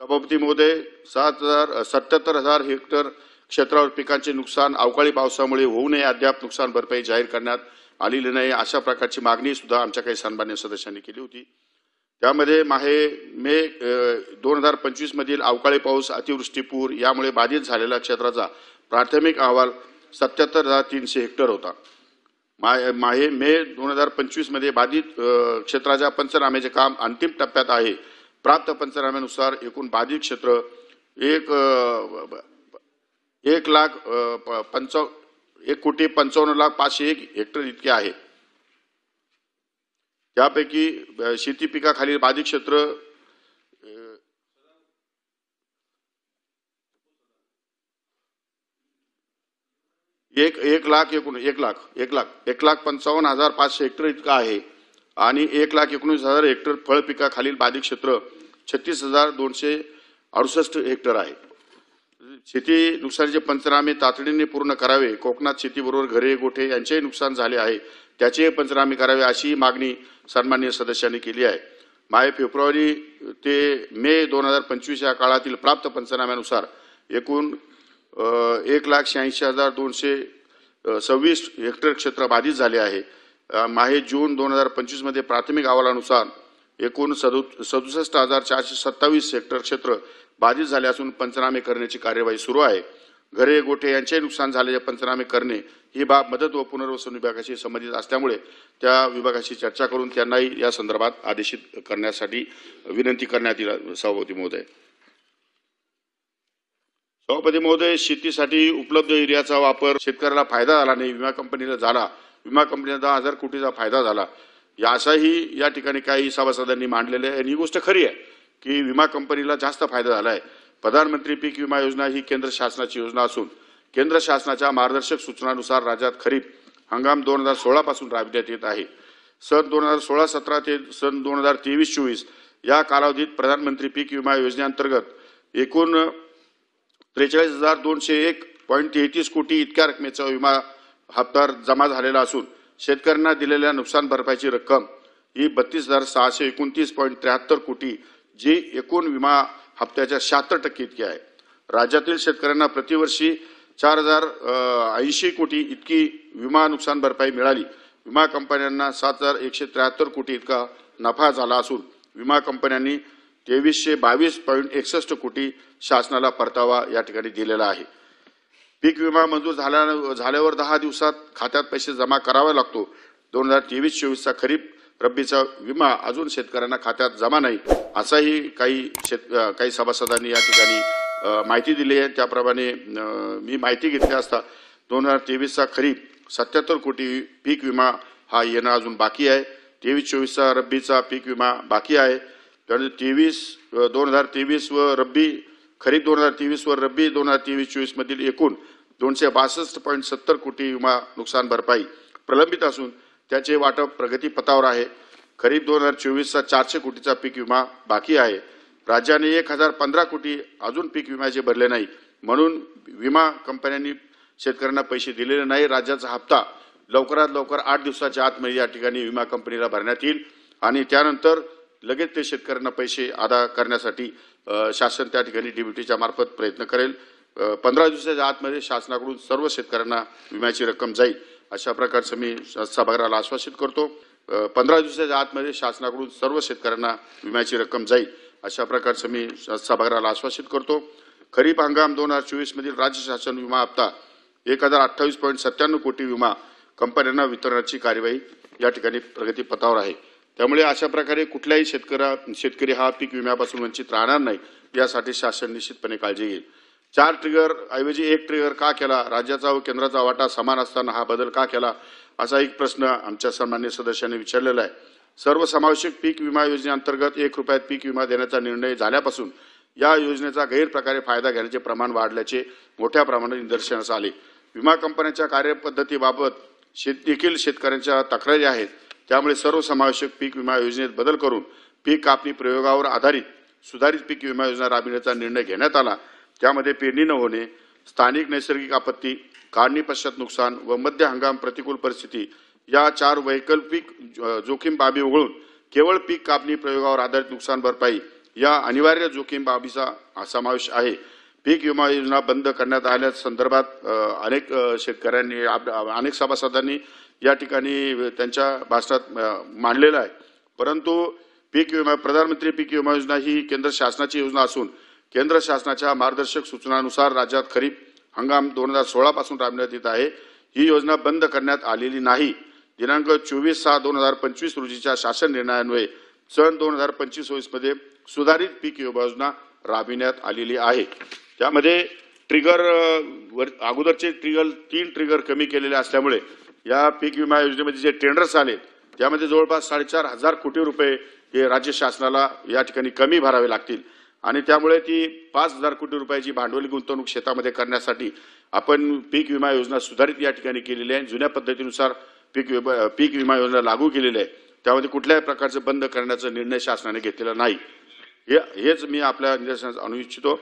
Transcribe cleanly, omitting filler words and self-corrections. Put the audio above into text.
सभापती महोदय, 77,000 हेक्टर क्षेत्रावर पिकांचे नुकसान अवकाळी पावसामुळे होऊ नये, अद्याप नुकसान भरपाई जाहीर करण्यात आलेली नाही, अशा प्रकारची मागणी सुद्धा आमच्या काही सन्मान्य सदस्यांनी केली होती। त्यामध्ये मे 2025 मधील अवकाळी पाऊस, अतिवृष्टी, पूर यामुळे बाधित झालेल्या क्षेत्राचा प्राथमिक अहवाल 77,300 हेक्टर होता। मे 2025 मध्ये बाधित क्षेत्राच्या पंचनाम्याचे काम अंतिम टप्प्यात आहे। प्राप्त पंचनाम्यानुसार एकूण बाधित क्षेत्र 1,55,501 हेक्टर इतके आहे। त्यापैकी शेती पिकाखालील बाधित क्षेत्र 1,55,500 हेक्टर इतका आहे आणि 1,19,000 हेक्टर फळ पिकाखालील बाधित क्षेत्र 36,268 हेक्टर आहे। शेती नुकसानीचे पंचनामे तातडीने पूर्ण करावे। कोकणात शेतीबरोबर घरे, गोठे यांचेही नुकसान झाले आहे, त्याचे पंचनामे करावे अशी मागणी सन्माननीय सदस्यांनी केली आहे। फेब्रुवारी ते मे 2025 या काळातील प्राप्त पंचनाम्यानुसार एकूण 1,86,226 हेक्टर क्षेत्र बाधित झाले आहे। जून 2025 मध्ये प्राथमिक अहवालानुसार एकूण 67,427 हेक्टर क्षेत्र बाधित झाले असून पंचनामे करण्याची कार्यवाही सुरू आहे। घरे, गोठे यांचे नुकसान झालेले पंचनामे करणे ही बाब मदत व पुनर्वसन विभागाशी संबंधित असल्यामुळे त्या विभागाशी चर्चा करून त्यांनाही या संदर्भात आदेशित करण्यासाठी विनंती करण्यात येईल। सभापती महोदय, शेतीसाठी उपलब्ध युरियाचा वापर शेतकऱ्याला फायदा झाला नाही, विमा कंपनीला झाला। विमा कंपनीला 10,000 कोटीचा फायदा झाला, असाही या ठिकाणी काही सभासदांनी मांडलेले आहे। ही गोष्ट खरी आहे की विमा कंपनीला जास्त फायदा झाला आहे। प्रधानमंत्री पीक विमा योजना ही केंद्र शासनाची योजना असून केंद्र शासनाच्या मार्गदर्शक सूचनानुसार राज्यात खरीप हंगाम 2016 पासून राबविण्यात येत आहे। सन 2016-17 ते सन 2023-24 या कालावधीत प्रधानमंत्री पीक विमा योजनेअंतर्गत एकूण 43,201.33 कोटी इतक्या रकमेचा विमा हप्ता जमा झालेला असून शेतकऱ्यांना दिलेल्या नुकसान भरपाईची रक्कम ही 32,629.73 कोटी, जी एकूण विमा हप्त्याच्या 76% इतकी आहे। राज्यातील शेतकऱ्यांना प्रतिवर्षी 4,080 कोटी इतकी विमा नुकसान भरपाई मिळाली। विमा कंपन्यांना 7,173 कोटी इतका नफा झाला असून विमा कंपन्यांनी 2,322.61 कोटी शासनाला परतावा या ठिकाणी दिलेला आहे। पीक विमा मंजूर झाल्यावर 10 दिवसात खात्यात पैसे जमा करावा लागतो। 2023-24 चा खरीप रब्बीचा विमा अजून शेतकऱ्यांना खात्यात जमा नाही, असाही काही सभासदांनी या ठिकाणी माहिती दिली आहे। त्याप्रमाणे मी माहिती घेतली असता 2023 चा खरीप 77 कोटी पीक विमा हा येणं अजून बाकी आहे। 23-24 चा रब्बीचा पीक विमा बाकी आहे। त्यामुळे 2023 व रब्बी खरीप 2023 व रब्बी 2023-24 मधील एकूण 262.70 कोटी विमा नुकसान भरपाई प्रलंबित असून त्याचे वाटप प्रगतीपथावर आहे। खरीप 2024 चा 400 कोटीचा पीक विमा बाकी आहे। राज्याने 1,015 कोटी अजून पीक विम्याचे भरले नाही, म्हणून विमा कंपन्यांनी शेतकऱ्यांना पैसे दिलेले नाही। राज्याचा हप्ता लवकरात लवकर 8 दिवसाच्या आतमध्ये या ठिकाणी विमा कंपनीला भरण्यात येईल आणि त्यानंतर लगेच ते शेतकऱ्यांना पैसे अदा करण्यासाठी शासन त्या ठिकाणी डीबीटीच्या मार्फत प्रयत्न करेल। 15 दिवसाच्या आतमध्ये शासनाकडून सर्व शेतकऱ्यांना विम्याची रक्कम जाईल, अशा प्रकारचं मी सभागृहाला आश्वासित करतो। 15 दिवसाच्या आतमध्ये शासनाकडून सर्व शेतकऱ्यांना विम्याची रक्कम जाईल, अशा प्रकारचं मी सभागृहाला आश्वासित करतो। खरीप हंगाम 2024 मधील राज्य शासन विमा हप्ता 1,028.97 कोटी विमा कंपन्यांना वितरणाची कार्यवाही या ठिकाणी प्रगतीपथावर आहे। त्यामुळे अशा प्रकारे कुठल्याही शेतकरी हा पीक विम्यापासून वंचित राहणार नाही, यासाठी शासन निश्चितपणे काळजी घेईल। 4 ट्रिगर ऐवजी 1 ट्रिगर का केला? राज्याचा व केंद्राचा वाटा समान असताना हा बदल का केला, असा एक प्रश्न आमच्या सन्माननीय सदस्यांनी विचारलेला आहे। सर्वसमावेशक पीक विमा योजनेअंतर्गत 1 रुपयात पीक विमा देण्याचा निर्णय झाल्यापासून या योजनेचा गैरप्रकारे फायदा घेण्याचे प्रमाण वाढल्याचे मोठ्या प्रमाणात निदर्शनास आले। विमा कंपन्यांच्या कार्यपद्धतीबाबत देखील शेतकऱ्यांच्या तक्रारी आहेत। त्यामुळे सर्वसमावेशक पीक विमा योजनेत बदल करून पीक कापणी प्रयोगावर आधारित सुधारित पीक विमा योजना राबविण्याचा निर्णय घेण्यात आला। त्यामध्ये पेरणी न होणे, स्थानिक नैसर्गिक आपत्ती, काढणी पश्चात नुकसान व मध्य हंगाम प्रतिकूल परिस्थिती या 4 वैकल्पिक जोखीम बाबी वगळून केवळ पीक कापणी प्रयोगावर आधारित नुकसान भरपाई या अनिवार्य जोखीम बाबीचा समावेश आहे। पीक विमा योजना बंद करण्यात आल्या संदर्भात अनेक शेतकऱ्यांनी अनेक सभासदांनी या ठिकाणी त्यांच्या भाषणात मांडलेलं आहे। परंतु पीक विमा प्रधानमंत्री पीक विमा योजना ही केंद्र शासनाची योजना असून केंद्र शासनाच्या मार्गदर्शक सूचनानुसार राज्यात खरीप हंगाम 2016 पासून राबविण्यात येत आहे। ही योजना बंद करण्यात आलेली नाही। दिनांक 24/6/2025 रोजीच्या शासन निर्णयान्वये सन 2025-26 मध्ये सुधारित पीक विमा योजना राबविण्यात आलेली आहे। त्यामध्ये ट्रिगर अगोदरचे 3 ट्रिगर कमी केलेले असल्यामुळे या पीक विमा योजनेमध्ये जे टेंडर्स आले त्यामध्ये जवळपास 4,500 कोटी रुपये हे राज्य शासनाला या ठिकाणी कमी भरावे लागतील आणि त्यामुळे ती 5,000 कोटी रुपयाची भांडवली गुंतवणूक शेतामध्ये करण्यासाठी आपण पीक विमा योजना सुधारित या ठिकाणी केलेली आहे। जुन्या पद्धतीनुसार पीक विमा योजना लागू केलेली आहे। त्यामध्ये कुठल्याही प्रकारचे बंद करण्याचा निर्णय शासनाने घेतलेला नाही। हेच मी आपल्या निदर्शनास आणू इच्छितो।